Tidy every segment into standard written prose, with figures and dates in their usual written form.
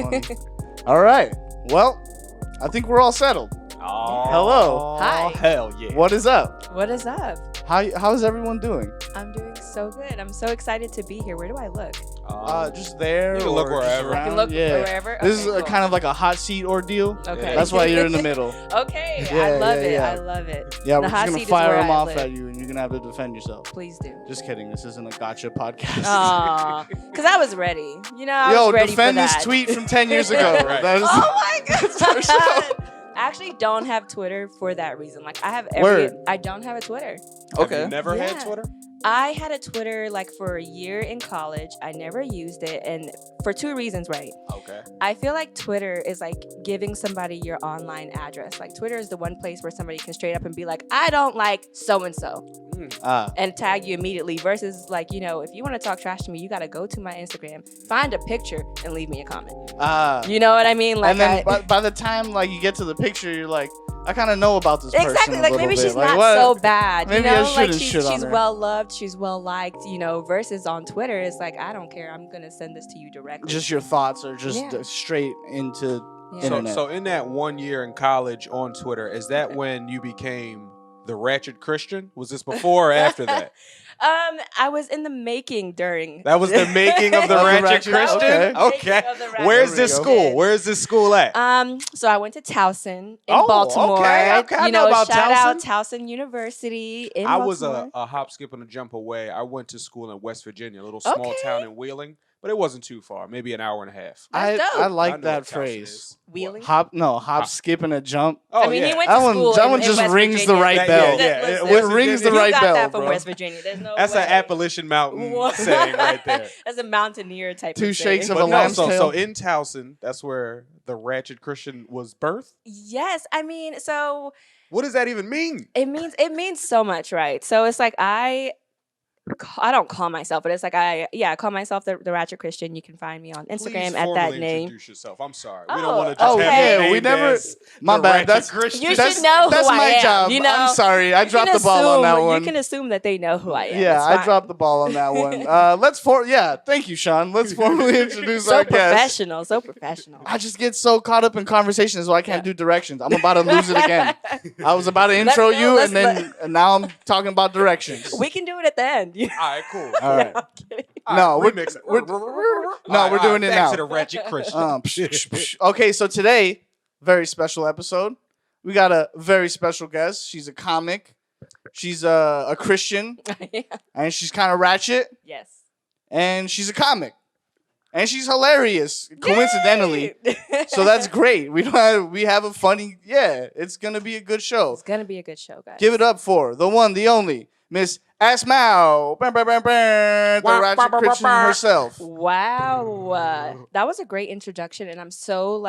funny. All right. Well, I think we're all settled. Oh, Hello. Hi. Hell yeah. What is up? What is up? How's everyone doing? I'm doing so good. I'm so excited to be here. Where do I look? Just there. you can look or just wherever. I can around? look Yeah. wherever. This is Okay, cool. kind of like a hot seat ordeal. Okay. That's why you're in the middle. Okay. Yeah, I love yeah, it. yeah. I love it. Yeah, The we're hot just gonna seat is fire where them I off live. at you, and you're gonna have to defend yourself. Please do. Just kidding. This isn't a gotcha podcast. Aw. Because I was ready. You know, I Yo, was ready defend for this that. tweet from 10 years ago. Right. That is, Oh my That's our show. god! I actually don't have Twitter for that reason. Like I have Word. I don't have a Twitter. Have Okay. you never had Yeah. Twitter? I had a Twitter like for a year in college. I never used it, and for two reasons, right? Okay. I feel like Twitter is like giving somebody your online address. Like Twitter is the one place where somebody can straight up and be like, I don't like so and so, and tag you immediately. Versus like, you know, if you want to talk trash to me, you got to go to my Instagram, find a picture, and leave me a comment. You know what I mean? Like, and then by the time like you get to the picture, you're like, I kind of know about this person. exactly. a Like little maybe bit. she's Like, not what? so bad. Maybe you I know, like shouldn't shit on she's her. well loved, she's well liked. You know, versus on Twitter, it's like I don't care. I'm gonna send this to you directly. Just your thoughts are just Yeah. straight into Yeah. So, internet. so in that 1 year in college on Twitter, is that when you became the ratchet Christian? Was this before or after that? I was in the making during. That was the making of the Of the ratchet ratchet- Christian? okay. Okay. Making of the ratchet Where's There we this go. school? Where is this school at? So I went to Towson in Oh, Baltimore. okay, I you know about shout out Towson. Towson University in I was Baltimore. a hop, skip, and a jump away. I went to school in West Virginia, a little small Okay. town in Wheeling, but it wasn't too far, maybe an hour and a half. That's dope. I I like know that what Towson phrase. is. Wheeling. Hop, skip, and a jump. Oh, I mean, yeah. he went That to one- school. that in- one in just West rings the Virginia. right Yeah, bell. yeah, yeah. Listen, West It rings the Virginia. right you got bell, that from bro. West Virginia. There's no That's way. an Appalachian Mountain What? saying right there. That's a mountaineer type. Two of shakes thing. of a But no, lamb's so tail. in Towson, that's where the ratchet Christian was birthed. Yes, I mean, so What does that even mean? it means so much, right? So it's like I don't call myself, but it's like I call myself the Ratchet Christian. You can find me on Instagram Please at that formally name. Introduce yourself. I'm sorry. We Oh, don't want to just okay. have Yeah, you we named never- as My the bad. ratchet That's Christian. You that's, should know that's who I my am, job. you know? I'm sorry. I You dropped can the ball on that assume- one. You can assume that they know who I am. Yeah, It's I fine. dropped the ball on that one. Thank you, Sean. Let's formally introduce So our guest. professional, so professional. I just get so caught up in conversations, so I can't do directions. I'm about to lose it again. I was about to Let's intro go, you, let's and now I'm talking about directions. We can do it at the end. You know? All right, cool. All right. I'm kidding. No, we're- remix it. we're doing it back now. to the ratchet Christian. Okay, so today, very special episode. We got a very special guest. She's a comic. She's a Christian, and she's kind of ratchet, Yes. and she's a comic, and she's hilarious, coincidentally. Yay! So that's great. We have a funny. Yeah, it's gonna be a good show. It's gonna be a good show, guys. Give it up for the one, the only Miss Asmaou, the ratchet Christian herself. Wow, that was a great introduction, and I'm so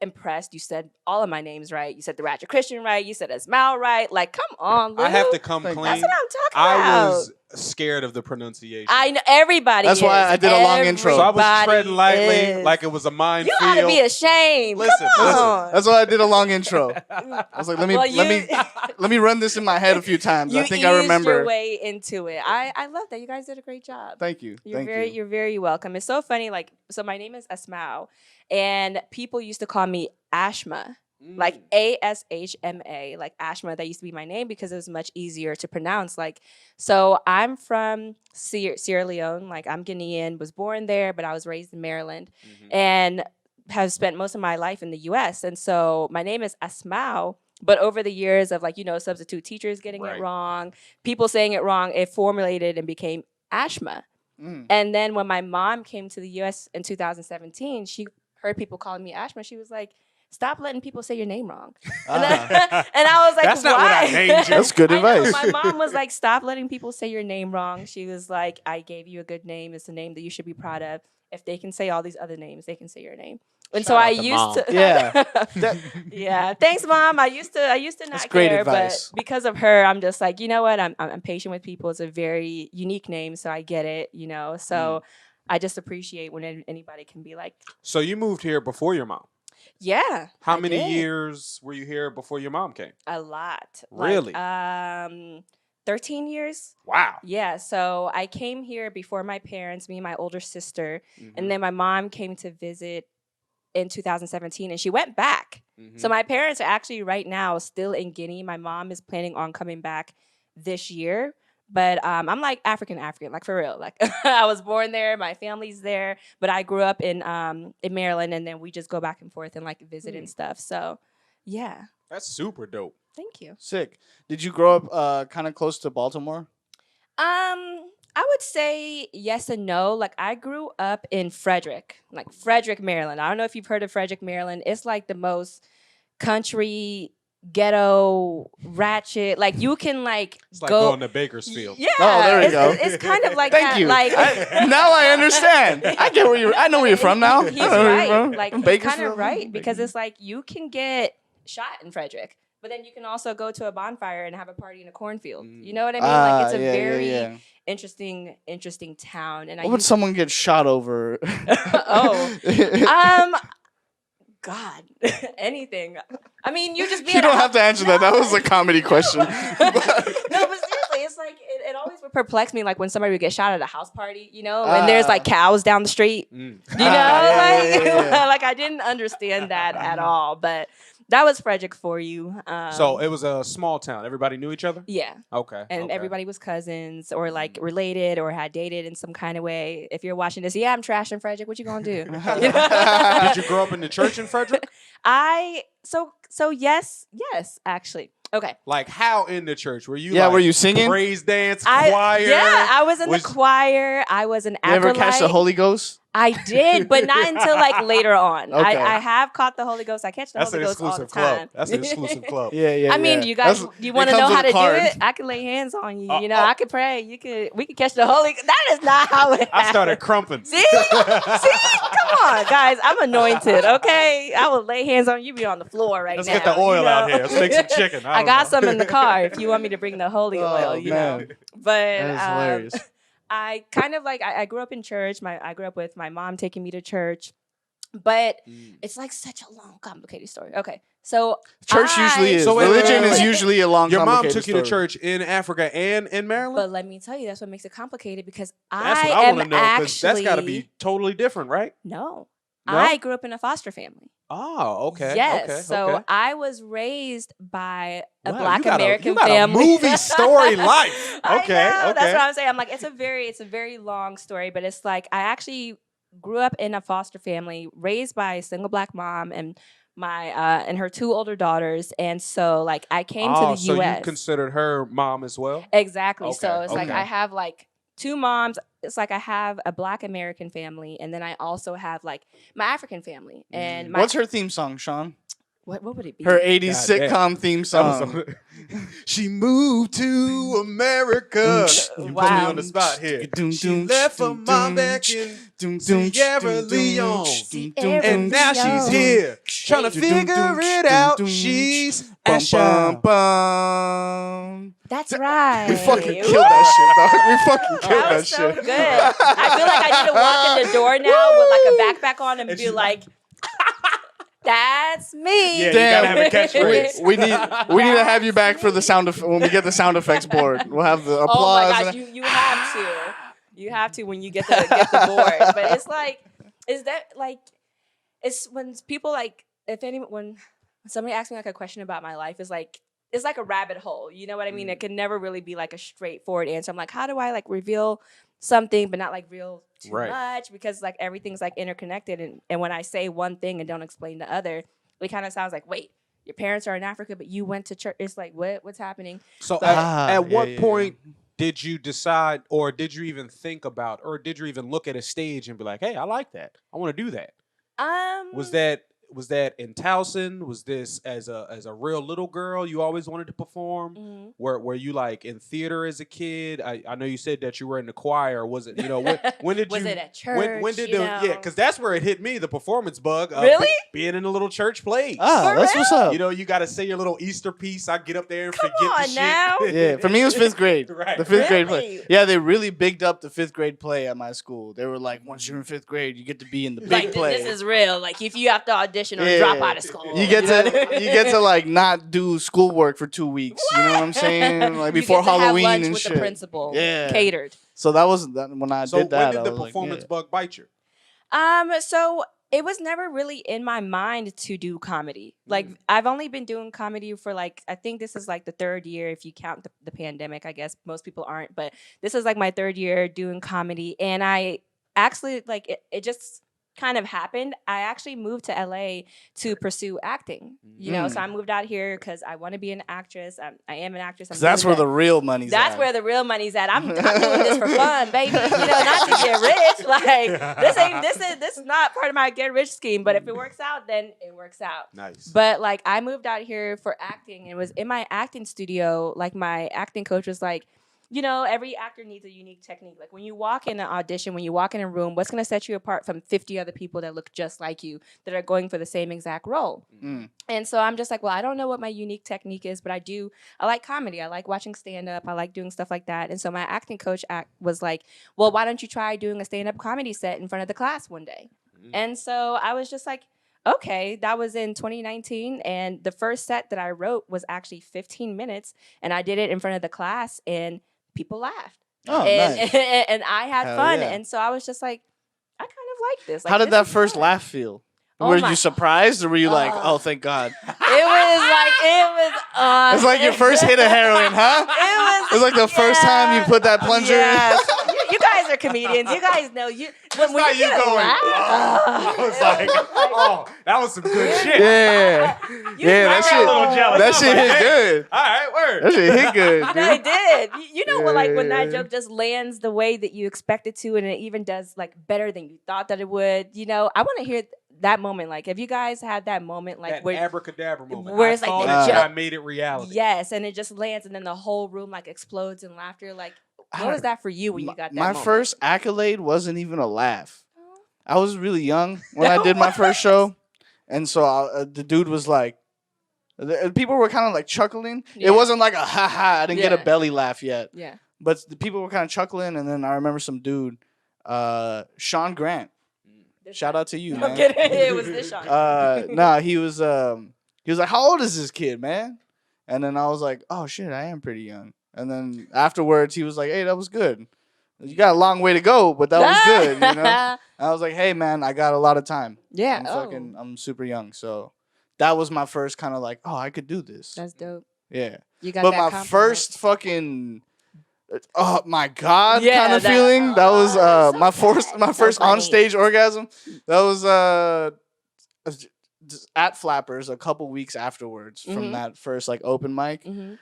impressed. You said all of my names right. You said the Ratchet Christian right. You said Asmaou right. Like, come on, Lou. I have to come Thank you. clean. That's what I'm talking I about. was scared of the pronunciation. I know everybody. That's why is. I did a long intro. so I was Everybody treading lightly, is. like it was a You minefield. ought to be ashamed. Listen, Come listen. on. That's why I did a long intro. I was like, let me Well, let me run this in my head a few times. You I think eased I remember. your way into it. I love that. You guys did a great job. Thank you. You're Thank very you. you're very welcome. It's so funny. So my name is Asmaou, and people used to call me Ashma. Like ASHMA, like Ashma. That used to be my name because it was much easier to pronounce. So I'm from Sierra Leone. Like I'm Guinean, was born there, but I was raised in Maryland, and have spent most of my life in the U.S. And so my name is Asmaou. But over the years of substitute teachers getting Right. it wrong, people saying it wrong, it formulated and became Ashma. And then when my mom came to the U.S. in 2017, she heard people calling me Ashma. She was like, stop letting people say your name wrong. And, then, and I was like, That's why? not what I named you. That's good I know. advice. My mom was like, stop letting people say your name wrong. She was like, I gave you a good name. It's a name that you should be proud of. If they can say all these other names, they can say your name. And so Shout I out to used Mom. to. Yeah. Yeah. Thanks, Mom. I used to not great care, advice. but because of her, I'm just like, you know what? I'm patient with people. It's a very unique name, so I get it. So I just appreciate when anybody can be like, So you moved here before your mom. yeah. How I many did. years were you here before your mom came? A lot. Really? 13 years. Wow. Yeah, so I came here before my parents, me and my older sister, Mhm. and then my mom came to visit in 2017, and she went back. Mhm. So my parents are actually right now still in Guinea. My mom is planning on coming back this year, but I'm like African, like for real. Like I was born there, my family's there, but I grew up in Maryland, and then we just go back and forth and like visit and stuff. So yeah, That's super dope. thank you. Sick. Did you grow up kind of close to Baltimore? I would say yes and no. Like I grew up in Frederick, Maryland. I don't know if you've heard of Frederick, Maryland. It's like the most country ghetto ratchet. Like you can like It's like go going to Bakersfield. Yeah. Oh, there you it's, go. It's kind of like Thank that. you. Like Now I understand. I get where I know where you're from now. He's I know where right. you're from. Like From he's kind Bakersfield? of right because it's like you can get shot in Frederick, but then you can also go to a bonfire and have a party in a cornfield. You know what I mean? Like it's a very interesting town. And what would someone get shot over? God, anything. I mean, you just be. You don't have to answer that. That was a comedy question. No, but seriously, it's like it always would perplex me, like when somebody would get shot at a house party, you know, and there's like cows down the street, you know, like I didn't understand that at all. But that was Frederick for you. So it was a small town. Everybody knew each other? Yeah. Okay. And everybody was cousins or like related or had dated in some kind of way. If you're watching this, yeah, I'm trashing Frederick. What you gonna do? Did you grow up in the church in Frederick? So yes, actually. Okay. Like how in the church? Were you were you singing? Praise dance, choir? Yeah, I was in the choir. I was an acolyte. You ever catch the Holy Ghost? I did, but not until like later on. Okay. I have caught the Holy Ghost. I catch the Holy Ghost all the time. That's an exclusive club. Yeah. I mean, you guys, you want to know how to do it? I can lay hands on you. You know, I could pray. We could catch the Holy. That is not how it. I started crumping. See, come on, guys. I'm anointed. Okay, I will lay hands on you. Be on the floor right Let's now. get the oil out here. Let's make some chicken. I got some in the car. If you want me to bring the holy oil, you know. But that is hilarious. I kind of like I grew up in church. I grew up with my mom taking me to church, but it's like such a long, complicated story. Okay, so church usually is. So Religion is usually a long. Your mom complicated took you to church in Africa and in Maryland. But let me tell you, that's what makes it complicated because that's I what I am want to know. actually That's got to be totally different, right? No, No? I grew up in a foster family. Oh, okay. Yes. Okay, So okay. I was raised by a Wow, Black you got American you got family. A movie story life. Okay. I know, okay. That's what I'm saying. I'm like, it's a very long story, but it's like I actually grew up in a foster family, raised by a single Black mom and my and her two older daughters, and so like I came to the so U.S. you considered her mom as well? Exactly. Okay, So it's like okay. I have like two moms. It's like I have a Black American family, and then I also have like my African family. And my, What's her theme song, Sean? what would it be? Her 80s God sitcom theme song. She moved to America. You put me Wow. on the spot here. She left her mom back in Sierra Leone. And now she's here trying to figure it out. She's Asmaou. That's right. We fucking killed that shit, dog. We fucking killed That that was so shit. good. I feel like I need to walk in the door now with like a backpack on and be like, "That's me." Yeah, you Damn. gotta have a catchphrase. We need to have you back for the sound when we get the sound effects board. We'll have the Oh applause. my gosh, you have to. You have to when you get the board. But it's like, is that like, it's when people like, when somebody asks me like a question about my life, it's like a rabbit hole. You know what I mean? It can never really be like a straightforward answer. I'm like, how do I like reveal something but not like reveal too much? Because like everything's like interconnected. And when I say one thing and don't explain the other, it kind of sounds like, wait, your parents are in Africa, but you went to church. It's like, what's happening? So Ah, at what yeah. point did you decide, or did you even think about, or did you even look at a stage and be like, hey, I like that. I want to do that. Was that in Towson? Was this as a real little girl you always wanted to perform? Mm-hmm. Were you like in theater as a kid? I know you said that you were in the choir. Was it, when did Was you? it at church? When did you the know? yeah? Because that's where it hit me, the performance bug. Of Really? Being in a little church play. Ah, For that's real? what's up. You got to say your little Easter piece. I get up there and Come forget the on shit. now. Yeah, for me it was fifth grade. Right. The fifth grade Really? play. Yeah, they really bigged up the fifth grade play at my school. They were like, once you're in fifth grade, you get to be in the big Like play. this is real. Like if you have to audition audition or drop out of school. You get to like not do schoolwork for 2 weeks. What? You know what I'm saying? Like before Halloween have lunch and with shit. The principal. Yeah, catered. So that was when I did that. When did the performance bug bite you? So it was never really in my mind to do comedy. Like I've only been doing comedy for like, I think this is like the 3rd year if you count the pandemic. I guess most people aren't, but this is like my 3rd year doing comedy. And I actually like it just kind of happened. I actually moved to LA to pursue acting, you know, so I moved out here because I want to be an actress. I am an actress. That's where the real money's That's where the real money's at. I'm doing this for fun, baby. You know, not to get rich. Like this is not part of my get rich scheme. But if it works out, then it works out. Nice. But like I moved out here for acting, and it was in my acting studio. Like my acting coach was like, you know, every actor needs a unique technique. Like when you walk in an audition, when you walk in a room, what's going to set you apart from 50 other people that look just like you that are going for the same exact role? And so I'm just like, well, I don't know what my unique technique is, but I like comedy. I like watching stand-up. I like doing stuff like that. And so my acting coach was like, well, why don't you try doing a stand-up comedy set in front of the class one day? And so I was just like, okay, that was in 2019. And the first set that I wrote was actually 15 minutes. And I did it in front of the class, and people laughed. Oh, nice. And I had fun. Yeah. And so I was just like, I kind of like this. Like, How did this that is first fun. laugh feel? Oh were my- you surprised or were you like, oh, thank God? It was It's like your first hit of heroin, huh? It was like the first time you put that plunger Yes. You guys are comedians. You guys know when not you get a going, laugh- I was like, oh, that was some good shit. Yeah. Yeah, I got a little jealous. that I was shit like, hit hey, good. All right, word. That shit hit good, No, dude. it did. You know when like when that Yeah. joke just lands the way that you expect it to, and it even does like better than you thought that it would. You know, I want to hear that moment. Like, have you guys had that moment, like That where abracadabra moment. where I it's like thought the it, joke- I made it reality. yes, and it just lands, and then the whole room like explodes in laughter. Like, what was that for you when you got that? My moment? first accolade wasn't even a laugh. I was really young when I did my first show. And so the dude was like, people were kind of like chuckling. Yeah. It wasn't like a ha ha. I didn't get a Yeah. belly laugh yet. Yeah. But the people were kind of chuckling. And then I remember some dude, Sean Grant. Shout out to you, man. I'm kidding. It was this Sean. Nah, he was like, how old is this kid, man? And then I was like, oh shit, I am pretty young. And then afterwards, he was like, hey, that was good. You got a long way to go, but that was good, you know? And I was like, hey, man, I got a lot of time. Yeah. I'm super young. So that was my first kind of like, oh, I could do this. That's dope. Yeah. You got But that my compliment. first fucking, oh my God, Yeah, kind of that- feeling, that was so my first funny. on stage orgasm. That was just at Flappers a couple weeks afterwards from Mhm. that first like open mic. Mhm.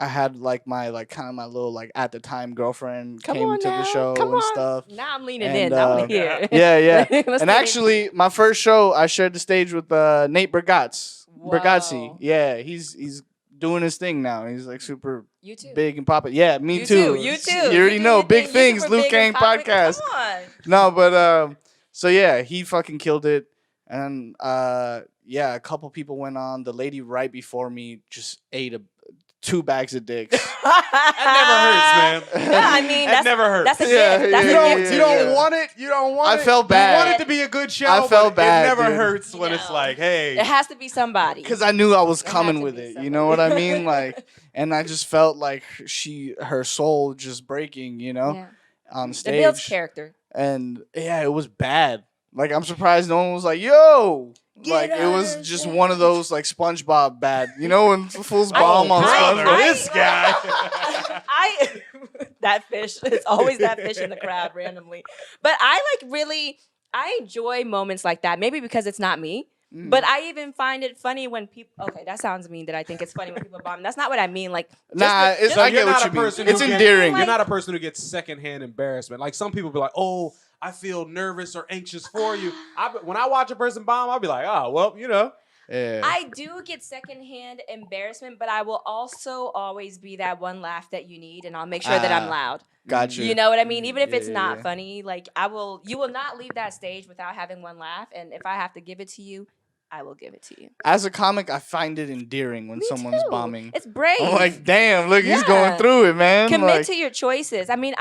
I had like my like kind of my little like at the time girlfriend Come came on to now. the show Come and on. stuff. Now I'm leaning And, in. I want to hear. Yeah, yeah. Let's And get actually, my first show, I shared the stage with Nate Bergatz. Whoa. Bergazzi. Yeah, he's doing his thing now. He's like super You too. big and popping. Yeah, me You too. You too. You You're already doing know your big thing. You're things. super Luke big Kang and popping. podcast. Come on. No, but so yeah, he fucking killed it. And yeah, a couple people went on. The lady right before me just ate 2 bags of dicks. That never hurts, man. Yeah, I mean, That never hurts. That's a Yeah, gift. That's yeah, a yeah, gift. yeah, You don't yeah. want it. You don't want I it. felt You bad. want it to be a good show. I felt but bad, It never dude. hurts when it's No. like, hey. It has to be somebody. Because I knew I was It had coming to with be it. You somebody. know what I mean? Like, and I just felt like her soul just breaking, Yeah. on It builds stage. character. And yeah, it was bad. Like, I'm surprised no one was like, yo. Get Like, it was her just stage. one of those, like, SpongeBob bad. You know, when fools bomb on brother, SpongeBob? this guy. That fish. It's always that fish in the crowd randomly. But I enjoy moments like that. Maybe because it's not me. Mm. But I even find it funny when people. Okay, that sounds mean. That I think it's funny when people bomb. That's not what I mean. Like, Nah, just it's, the- I you're get what not you a mean. person It's who gets- endearing. You're not a person who gets secondhand embarrassment. Like some people be like, oh, I feel nervous or anxious for you. When I watch a person bomb, I'll be like, oh, well, you know. Yeah. I do get secondhand embarrassment, but I will also always be that one laugh that you need, and I'll make sure that I'm loud. Got you. You know what I mean? Even if it's Yeah, not yeah. funny, like you will not leave that stage without having one laugh. And if I have to give it to you, I will give it to you. As a comic, I find it endearing when Me someone's too. bombing. It's brave. I'm like, damn, look, he's Yeah. going through it, man. Commit Like, to your choices. I mean,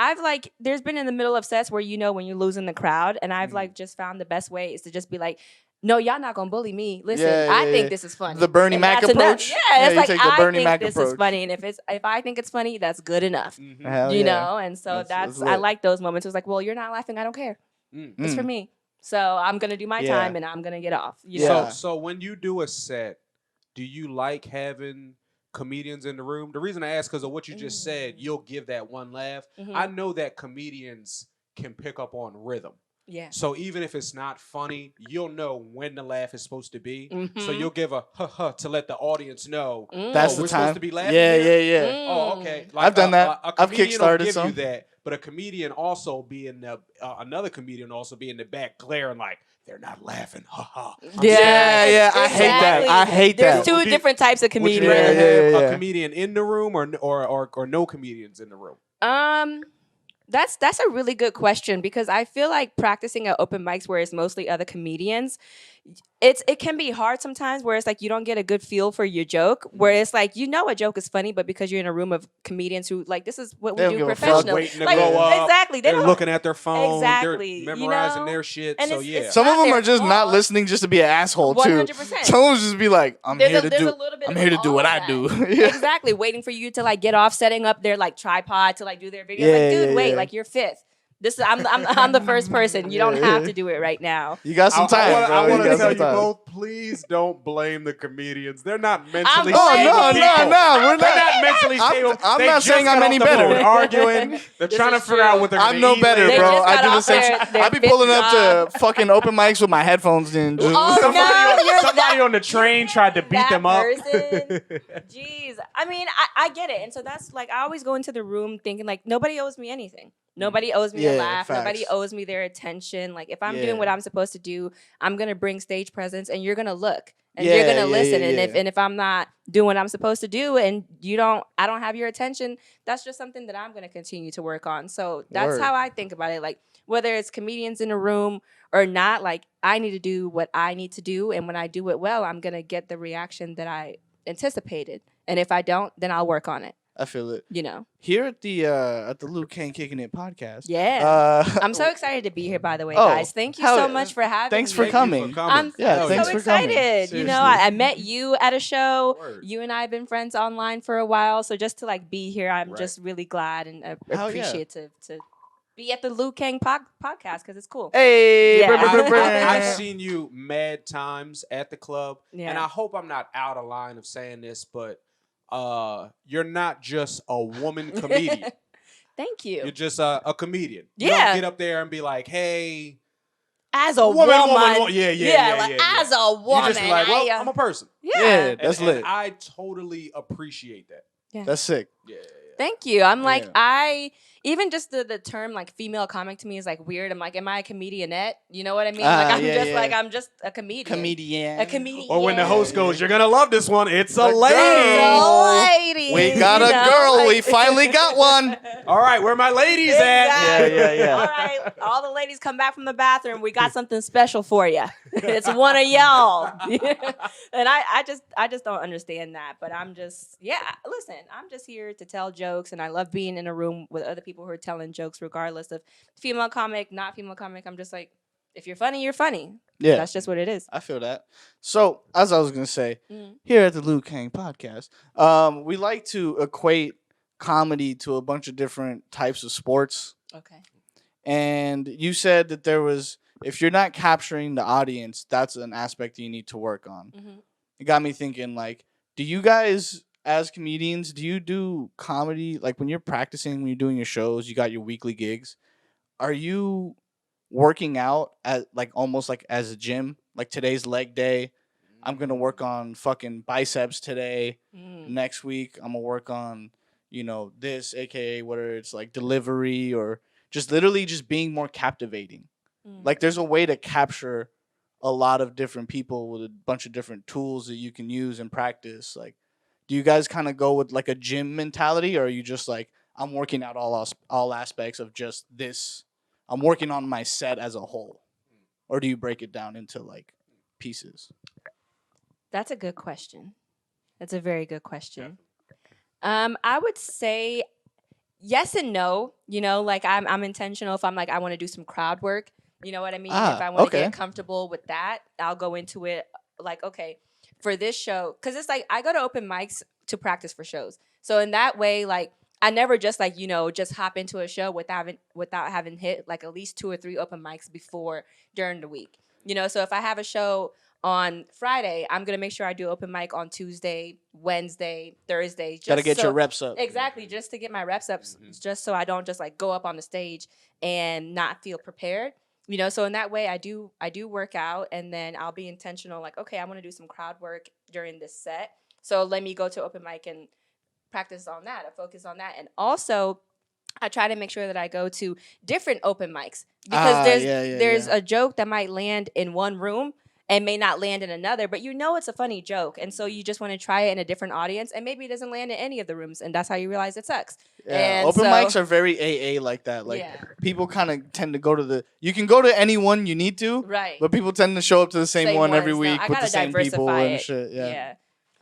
there's been in the middle of sets where when you're losing the crowd, and I've like just found the best way is to just be like, no, y'all not gonna bully me. Listen, Yeah, I yeah, think yeah. this is funny. The Bernie And Mac that's enough. approach? Yeah, Yeah, it's you like take the I Bernie think Mac this is approach. funny, and if I think it's funny, that's good enough. Hell You yeah. know, and so That's I lit. like those moments. It was like, well, you're not laughing, I don't care. It's for me. So I'm gonna do my Yeah. time and I'm gonna get off. You Yeah. know? So when you do a set, do you like having comedians in the room? The reason I ask because of what you just said, you'll give that one laugh. I know that comedians can pick up on rhythm. Yeah. So even if it's not funny, you'll know when the laugh is supposed to be. So you'll give a ha to let the audience know. That's we're the supposed time. to be laughing Yeah, here? yeah. Oh, okay. I've done that. A I've comedian will kickstarted give some. you that, but a comedian also be in the another comedian also be in the back glaring like they're not laughing. Ha ha. Yeah, I hate that. I hate There's that. two different types of Would you comedians. rather have Yeah. a comedian in the room or no comedians in the room? That's a really good question because I feel like practicing at open mics where it's mostly other comedians, it can be hard sometimes where it's like you don't get a good feel for your joke. Where it's like you know a joke is funny, but because you're in a room of comedians who like this is what we They don't do give a fuck. professionally, Waiting to like, go up. exactly, They're don't- looking at their phone. Exactly, They're you memorizing know? their shit. And So it's- yeah. it's Some of not them their are just not fault. listening just to be an asshole too. 100%. Some of them just be like, I'm here to do of what all I that. do. Yeah. Exactly, waiting for you to like get off, setting up their like tripod to like do their videos. Yeah, like, dude, yeah, wait, yeah. like you're fifth. This is I'm the first person. You don't have to do it right now. You got some time, bro. I want You to got tell some you time. both, please don't blame the comedians. They're not mentally I'm stable blaming people. No. We're They're not. not mentally I'm- stable. I'm They not just saying got I'm off any the better. phone arguing. They're This trying to is figure out true. what they're I'm gonna no eat better, later. They bro. just I got do the off same their- shit. their I be fifth pulling up job. to fucking open mics with my headphones in. Just, Oh, no, Somebody on the train tried to beat that them up. person. Jeez. I mean, I get it. And so that's like, I always go into the room thinking like, nobody owes me anything. Nobody owes me a Yeah, laugh. Nobody facts. owes me their attention. Like, if I'm Yeah. doing what I'm supposed to do, I'm going to bring stage presence and you're going to look and Yeah, you're going to yeah, listen. yeah, And yeah. if I'm not doing what I'm supposed to do and I don't have your attention, that's just something that I'm going to continue to work on. So that's Word. how I think about it. Like, whether it's comedians in a room or not, like, I need to do what I need to do. And when I do it well, I'm going to get the reaction that I anticipated. And if I don't, then I'll work on it, I feel it. you know? Here at the Luke Kane Kicking It podcast. Yeah. I'm so excited to be here, by the way, Oh, guys. Thank you hell so yeah. much for having Thanks me. for Thank coming. you for coming. I'm Yeah, so thanks for coming. excited. You know, Seriously. I met you at a show. Word. You and I have been friends online for a while. So just to like be here, I'm Right. just really glad and Hell yeah. appreciative to be at the Luke Kang podcast because it's cool. Hey, Yeah. I've seen you mad times at the club, Yeah. and I hope I'm not out of line of saying this, but you're not just a woman comedian. Thank you. You're just a comedian. You don't Yeah. get up there and be like, hey, As a woman. Yeah, like, yeah. as a woman. You just be like, well, I'm a person. Yeah, that's and lit. I totally appreciate that. That's sick. Yeah. Thank you. I'm like, Yeah. even just the term like female comic to me is like weird. I'm like, am I a comedianette? You know what I mean? Like I'm just a comedian. Comedian. A comedian. Or when the host goes, you're gonna love this one. It's a The lady. girl. lady. We got you a know? girl. Like- We finally got one. All right, where my ladies at? Exactly. Yeah. All right, all the ladies come back from the bathroom. We got something special for you. It's one of y'all. And I just don't understand that. But I'm just listen. I'm just here to tell jokes, and I love being in a room with other people who are telling jokes, regardless of female comic, not female comic. I'm just like, if you're funny, you're funny. Yeah. That's just what it is. I feel that. So, as I was going to say, Mm. here at the Luke Kang podcast, we like to equate comedy to a bunch of different types of sports. Okay. And you said that if you're not capturing the audience, that's an aspect you need to work on. Mm-hmm. It got me thinking, like, do you guys, as comedians, do you do comedy? Like, when you're practicing, when you're doing your shows, you got your weekly gigs, are you working out at, like, almost like as a gym? Like, today's leg day, I'm going to work on fucking biceps today. Mm. Next week, I'm going to work on, this, aka whether it's like delivery or just literally just being more captivating. Mm. Like, there's a way to capture a lot of different people with a bunch of different tools that you can use and practice. Like, do you guys kind of go with like a gym mentality, or are you just like, I'm working out all aspects of just this? I'm working on my set as a whole, or do you break it down into like pieces? That's a good question. That's a very good question. I would say yes and no. Like I'm intentional if I'm like I want to do some crowd work. You know what I mean? If I want to okay. get comfortable with that, I'll go into it like, okay, for this show, because it's like I go to open mics to practice for shows. So in that way, like I never just like, just hop into a show without having hit like at least 2 or 3 open mics before during the week. So if I have a show on Friday, I'm gonna make sure I do open mic on Tuesday, Wednesday, Thursday. Gotta get your reps up. Exactly, just to get my reps up, just so I don't just like go up on the stage and not feel prepared. So in that way, I do work out, and then I'll be intentional. Like, okay, I want to do some crowd work during this set, so let me go to open mic and practice on that. I focus on that, and also I try to make sure that I go to different open mics because there's a joke that might land in one room and may not land in another, but it's a funny joke, and so you just want to try it in a different audience, and maybe it doesn't land in any of the rooms, and that's how you realize it sucks. Yeah, open mics are very AA like that. Like people kind of tend to go to you can go to any one you need to, right? But people tend to show up to the same one every week with the same people and shit. Yeah.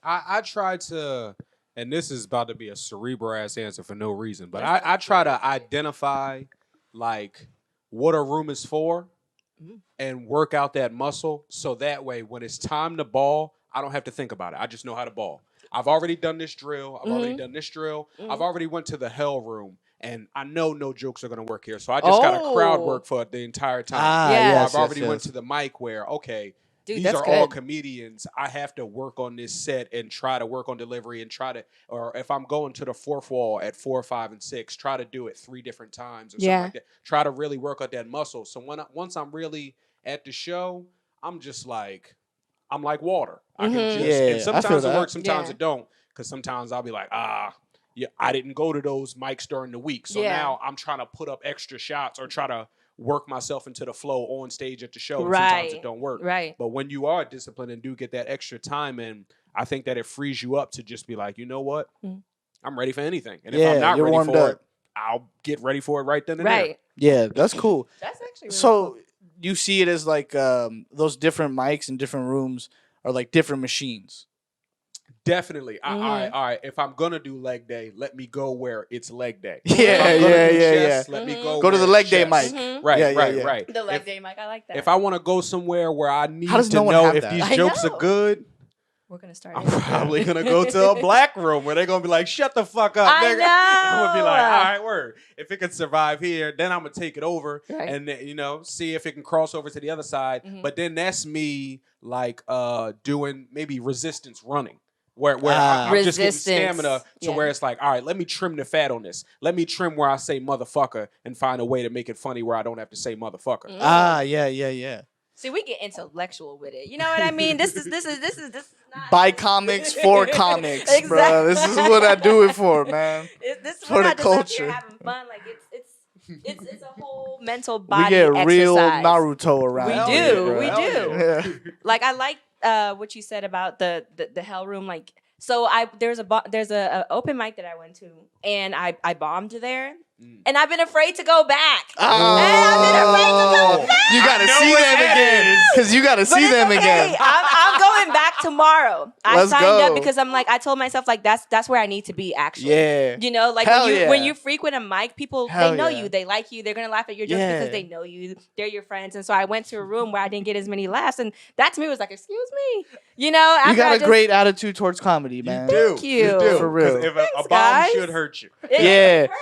I try to, and this is about to be a cerebral ass answer for no reason, but I try to identify like what a room is for and work out that muscle, so that way when it's time to ball, I don't have to think about it. I just know how to ball. I've already done this drill. I've already done this drill. I've already went to the hell room, and I know no jokes are going to work here. So I just got to crowd work for the entire time. I've already went to the mic where, okay, these are all comedians. I have to work on this set and try to work on delivery and or if I'm going to the fourth wall at 4, 5, and 6, try to do it 3 different times or something like that. Try to really work out that muscle. So once I'm really at the show, I'm like water. I can and sometimes it works, sometimes it don't. Because sometimes I'll be like, I didn't go to those mics during the week. So now I'm trying to put up extra shots or try to work myself into the flow on stage at the show. And sometimes it don't work. Right. But when you are disciplined and do get that extra time in, I think that it frees you up to just be like, you know what? I'm ready for anything. And if I'm not ready for it, I'll get ready for it right then and there. Yeah, that's cool. That's actually really cool. So you see it as like those different mics in different rooms are like different machines. Definitely. All right. If I'm gonna do leg day, let me go where it's leg day. Yeah. Let me go to the leg day mic. Right. The leg day mic. I like that. If I want to go somewhere where I need to know if these jokes are good, we're gonna start. I'm probably gonna go to a black room where they're gonna be like, "Shut the fuck up, I nigga." know. I'm gonna be like, "All right, word. If it can survive here, then I'm gonna take it over and see if it can cross over to the other side." But then that's me like doing maybe resistance running. Where I'm just getting stamina to where it's like, all right, let me trim the fat on this. Let me trim where I say motherfucker and find a way to make it funny where I don't have to say motherfucker. Yeah. See, we get intellectual with it. You know what I mean? This is not by comics for comics, exactly. Bro. This is what I do it for, man. This is for the culture. Just up here having fun. Like it's a whole mental body. We get exercise. Real Naruto around. We do. Like I like what you said about the hell room. Like so, there's a open mic that I went to, and I bombed there. And I've been afraid to go back. You gotta see them again. Because you gotta see them again. I'm going back tomorrow. Let's signed go. up because I'm like, I told myself like that's where I need to be actually. Yeah. Like when you frequent a mic, people they know you, they like you, they're gonna laugh at your jokes because they know you, they're your friends. And so I went to a room where I didn't get as many laughs, and that to me was like, excuse me. You got a great attitude towards comedy, man. Thank you. You do. For real. If a bomb should hurt you.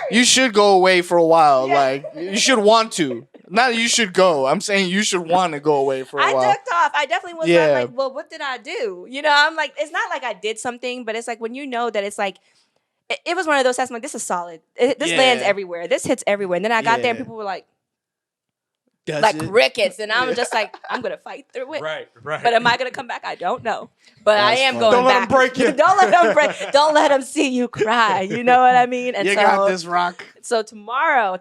You should go away for a while. Like you should want to. Not you should go. I'm saying you should want to go away for a while. I ducked off. I definitely was not like, well, what did I do? I'm like, it's not like I did something, but it's like when you know that it's like, it was one of those tests. I'm like, this is solid. This lands everywhere. This hits everywhere. And then I got there and people were like, crickets. And I'm just like, I'm going to fight through it. Right. But am I going to come back? I don't know. But I am going back. Don't let them break you. Don't let them break. Don't let them see you cry. You know what I mean? And you got this, Rock. So tomorrow,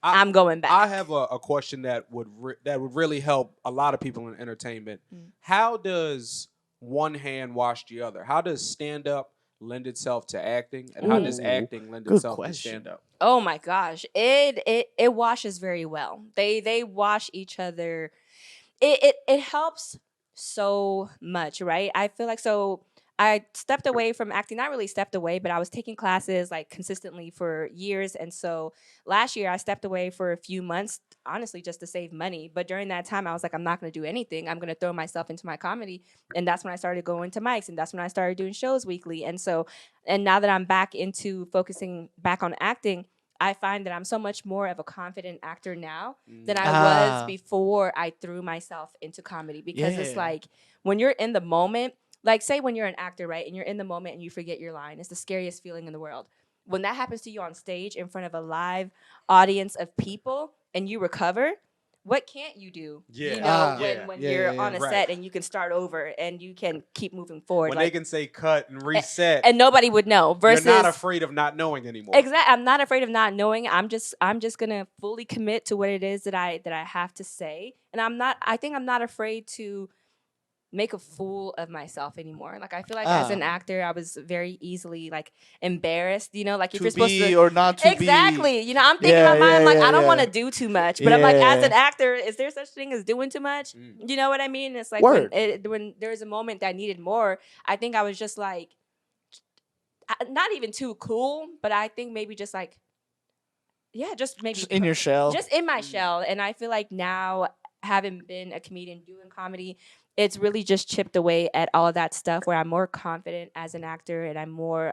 I'm going back. I have a question that would really help a lot of people in entertainment. How does one hand wash the other? How does stand-up lend itself to acting? And how does acting lend itself to stand-up? Oh my gosh. It washes very well. They wash each other. It helps so much, right? I feel like so I stepped away from acting, not really stepped away, but I was taking classes like consistently for years. And so last year I stepped away for a few months, honestly, just to save money. But during that time, I was like, I'm not going to do anything. I'm going to throw myself into my comedy. And that's when I started going to mics, and that's when I started doing shows weekly. And so, and now that I'm back into focusing back on acting, I find that I'm so much more of a confident actor now than I was before I threw myself into comedy, because it's like when you're in the moment, like say when you're an actor, right, and you're in the moment and you forget your line, it's the scariest feeling in the world. When that happens to you on stage in front of a live audience of people and you recover, what can't you do? Yeah. You know, when you're on a Right. set and you can start over and you can keep moving forward. When like, they can say cut and reset, and nobody would know. Versus, you're not afraid of not knowing anymore. Exactly, I'm not afraid of not knowing. I'm just gonna fully commit to what it is that I have to say, and I think I'm not afraid to make a fool of myself anymore. Like I feel like as an actor, I was very easily like embarrassed. You know, like if you're supposed to or not to be. Exactly. You know, I'm thinking in my mind like I don't want to do too much, but I'm like, as an actor, is there such thing as doing too much? You know what I mean? It's like when there's a moment that I needed more, I think I was just like, not even too cool, but I think maybe just like, just maybe Just in your shell. just in my shell. And I feel like now, having been a comedian doing comedy, it's really just chipped away at all of that stuff where I'm more confident as an actor and I'm more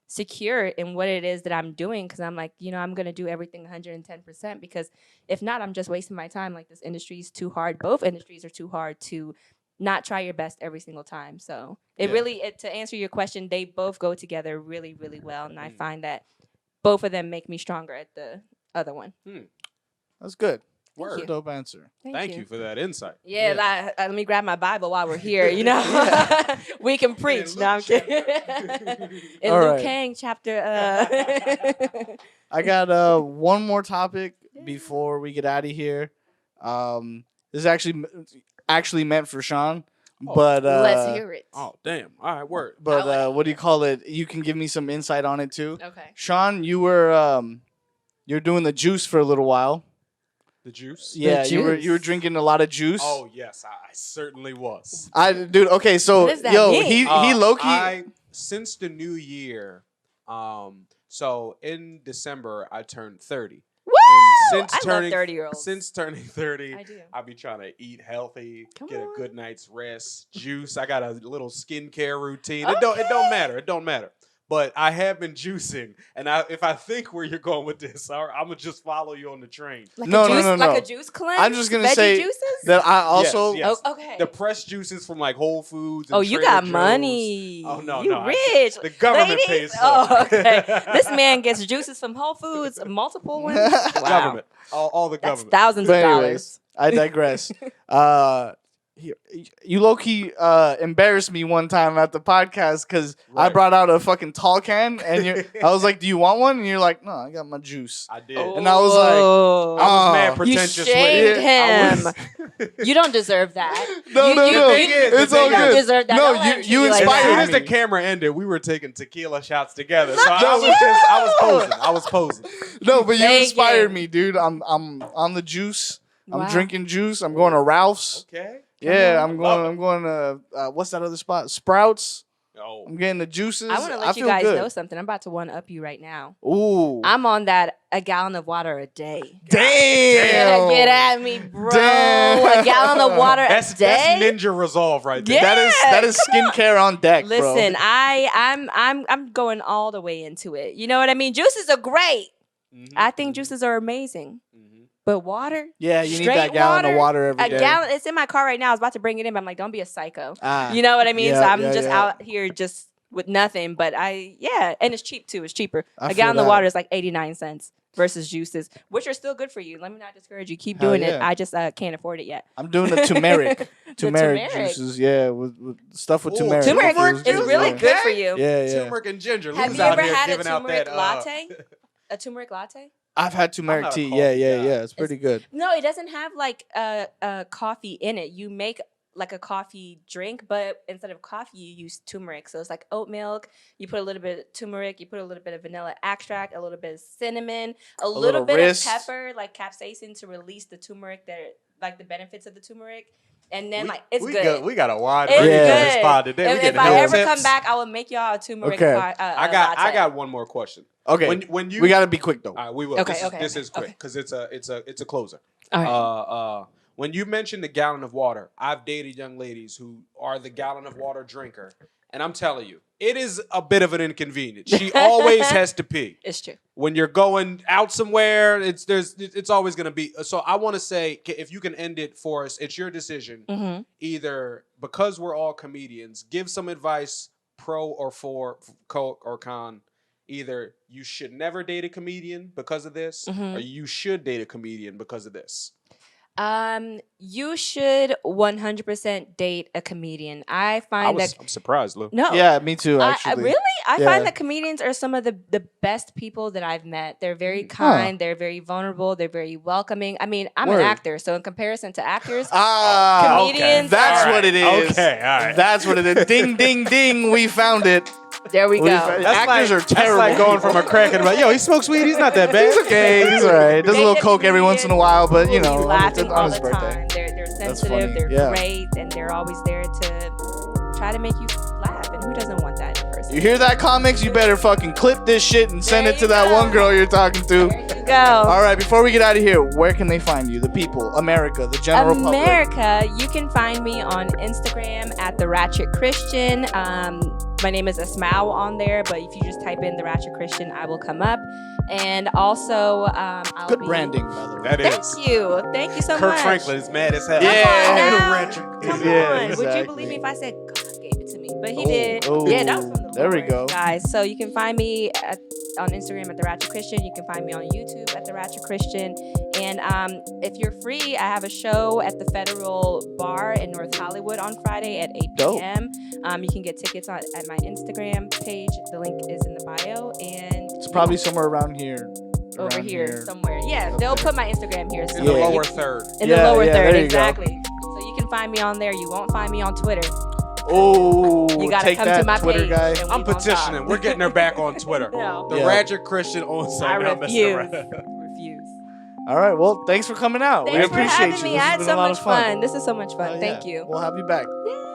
secure in what it is that I'm doing, because I'm like, you know, I'm going to do everything 110%, because if not, I'm just wasting my time. Like this industry is too hard. Both industries are too hard to not try your best every single time. So it really, to answer your question, they both go together really, really well. And I find that both of them make me stronger at the other one. That's good. Thank you. Dope answer. Thank you for that insight. Yeah. Let me grab my Bible while we're here. You know, we can preach. No, I'm kidding. In Luke Kang chapter. I got one more topic before we get out of here. This is actually meant for Sean, but let's hear it. Oh damn! All right, word. But what do you call it? You can give me some insight on it too. Okay. Sean, you're doing the juice for a little while. The juice? Yeah, The you were drinking a lot of juice. Oh yes, I certainly was. Dude. Okay, so what does that mean? he low key. Since the new year, so in December I turned 30. Woo! And I love 30-year-olds. Since turning 30, I do. I'll be trying to eat healthy, Come get on. a good night's rest, juice. I got a little skincare routine. Okay. It don't matter. It don't matter. But I have been juicing, and if I think where you're going with this, I'm gonna just follow you on the train. Like No. Like a juice cleanse? I'm just gonna Veggie say juices? that I also. Yes. Oh, okay. The pressed juices from like Whole Foods. And Oh, you Trader got Joe's. money. Oh no, you no, rich. the government Ladies? pays for Oh, it. okay. This man gets juices from Whole Foods, multiple ones. Wow. Government, all the That's government. thousands But of anyways, dollars. I digress. You low key embarrassed me one time at the podcast because I Right. brought out a fucking tall can and I was like, "Do you want one?" And you're like, "No, I got my juice." I did. And I was like, I was mad Oh. pretentious You shamed with it. him. You don't deserve that. No, you, it's all you don't good. deserve that. No, Don't let him treat you like As inspired soon that. as the me. camera ended, we were taking tequila shots together. So I was posing. No, but you Thank inspired you. me, dude. I'm on the juice. I'm Wow. drinking juice. I'm going to Ralph's. Okay. Yeah, on. I'm Love going to what's that other spot? Sprouts. Oh. I'm getting the juices. I want to let you feel guys good. know something. I'm about to one up you right now. Ooh. I'm on that a gallon of water a day. Damn. Get at me, bro. Damn. A gallon of water That's a day. ninja resolve right there. Yeah. That is skincare on deck, Listen, bro. I'm going all the way into it. You know what I mean? Juices are great. Mhm. I think juices are amazing. Mhm. But water? Yeah, you need Straight that gallon of water every A day. gallon. It's in my car right now. I was about to bring it in, but I'm like, don't be a psycho. Ah. You know what I mean? Yeah, So I'm yeah, just yeah. out here just with nothing. But and it's cheap too. It's cheaper. I A feel gallon of that. water is like 89 cents versus juices, which are still good for you. Let me not discourage you. Keep Hell doing yeah. it. I just can't afford it yet. I'm doing the turmeric. turmeric turmeric. juices, yeah, with stuff with Ooh, turmeric. Turmeric Feels is good, really yeah. good for you. Yeah, yeah. Turmeric and ginger. Have Lou's you out ever here had a giving out turmeric that, latte? A turmeric latte? I've had turmeric not a tea. coffee Yeah, guy. it's pretty good. No, it doesn't have like a coffee in it. You make like a coffee drink, but instead of coffee, you use turmeric. So it's like oat milk. You put a little bit of turmeric. You put a little bit of vanilla extract, a little bit of cinnamon, a little bit wrist. of pepper, like capsaicin to release the turmeric, like the benefits of the turmeric. And then it's we good. We got a wide It's range on good. this pod today. If I ever come back, I will make y'all a turmeric. Okay. I got one more question. Okay. When you we gotta be quick though. All right, we will. Okay. This is quick because it's a closer. All right. When you mentioned the gallon of water, I've dated young ladies who are the gallon of water drinker, and I'm telling you, it is a bit of an inconvenience. She always has to pee. It's true. When you're going out somewhere, it's always going to be. So I want to say, if you can end it for us, it's your decision. Mm-hmm. Either because we're all comedians, give some advice, pro or for or con. Either you should never date a comedian because of this, or you should date a comedian because of this. You should 100% date a comedian. I find I'm surprised, Lou. No. Yeah, me too. Actually, really, I find that comedians are some of the best people that I've met. They're very kind. They're very vulnerable. They're very welcoming. I mean, I'm an actor, so in comparison to actors, comedians. Okay. That's what it is. Okay, all right. That's what it is. Ding, ding, ding. We found it. There we go. Actors are terrible. That's like going from a crack and like, yo, he smokes weed. He's not that bad. He's okay. He's all right. Does a little coke every once in a while, but you know, laughing all on the his birthday. time. They're sensitive. They're great, and they're always there to try to make you laugh. And who doesn't want that in a person? You hear that, comics? You better fucking clip this shit and send it to that one girl you're talking to. There you go. All right, before we get out of here, where can they find you? The people, America, the general public. America, you can find me on Instagram at the Ratchet Christian. My name is Asmaou on there, but if you just type in the Ratchet Christian, I will come up. And also, Good branding, by the way. That is. Thank you so Kirk much. Franklin is mad as hell. Yeah. Come Yeah, on. Would exactly. you believe me if I said God gave it to me? But he did. Oh. Yeah, that was from the There we Lord, go. guys. So you can find me on Instagram at the Ratchet Christian. You can find me on YouTube at the Ratchet Christian. And if you're free, I have a show at the Federal Bar in North Hollywood on Friday at 8 p.m. You can get tickets at my Instagram page. The link is in the bio. And It's probably somewhere around here. over here somewhere. Yeah, they'll put my Instagram here. So In the lower third. In the lower third, there you exactly. So you can find me on there. You won't find me on Twitter. Oh, You gotta take come that, to my Twitter page. guy. and we I'm gonna petitioning. talk. We're getting her back on Twitter. No. The Ratchet Christian on site. I Not messing refuse. around. Refuse. All right, well, thanks for coming out. Thanks we for appreciate having you. me. This I has had been so a lot much of fun. This is so much fun. Yeah. Thank you. We'll have you back. Yay.